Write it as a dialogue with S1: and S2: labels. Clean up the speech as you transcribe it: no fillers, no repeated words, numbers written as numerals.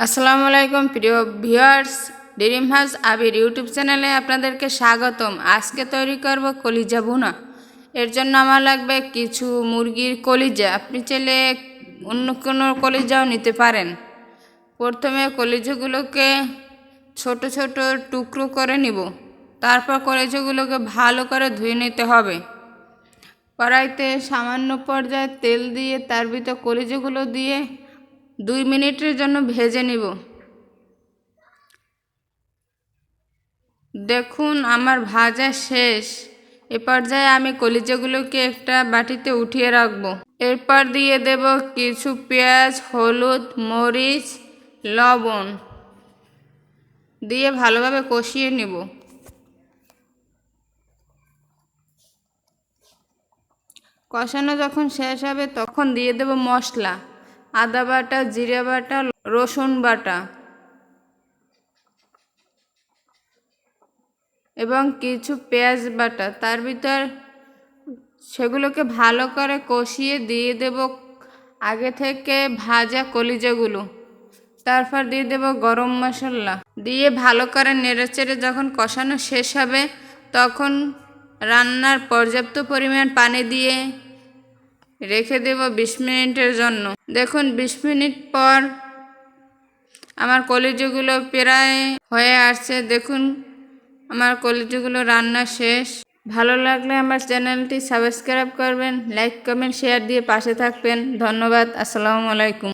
S1: আসসালামু আলাইকুম প্রিয় ভিউয়ার্স, ড্রিম হাউস আবির ইউটিউব চ্যানেলে আপনাদেরকে স্বাগতম। আজকে তৈরি করব কলিজা ভুনা। এর জন্য আমার লাগবে কিছু মুরগির কলিজা। আপনি চাইলে অন্য কোনো কলিজাও নিতে পারেন। প্রথমে কলিজাগুলোকে ছোট ছোট টুকরো করে নিব। তারপর কলিজাগুলোকে ভালো করে ধুয়ে নিতে হবে। কড়াইতে সামান্য পর্যায়ে তেল দিয়ে তার ভিতর কলিজাগুলো দিয়ে 2 মিনিটের জন্য ভেজে নিব। দেখুন আমার ভাজা শেষ। এ পর্যায়ে আমি কলিজাগুলোকে একটা বাটিতে উঠিয়ে রাখব। এরপর দিয়ে দেব কিছু পেঁয়াজ, হলুদ, মরিচ, লবণ দিয়ে ভালোভাবে কষিয়ে নিব। কষানো যখন শেষ হবে তখন দিয়ে দেব মশলা, আদা বাটা, জিরা বাটা, রসুন বাটা এবং কিছু পেঁয়াজ বাটা। তার ভিতর সেগুলোকে ভালো করে কষিয়ে দিয়ে দেব আগে থেকে ভাজা কলিজাগুলো। তারপর দিয়ে দেব গরম মশলা দিয়ে ভালো করে নেড়েচেড়ে যখন কষানো শেষ হবে তখন রান্নার পর্যাপ্ত পরিমাণ পানি দিয়ে রেখে দেব 20 মিনিটের জন্য। দেখুন 20 মিনিট পর আমার কলিজাগুলো প্রায় হয়ে আসছে। দেখুন আমার কলিজাগুলো রান্না শেষ। ভালো লাগলে আমার চ্যানেলটি সাবস্ক্রাইব করবেন, লাইক কমেন্ট শেয়ার দিয়ে পাশে থাকবেন। ধন্যবাদ। আসসালামু আলাইকুম।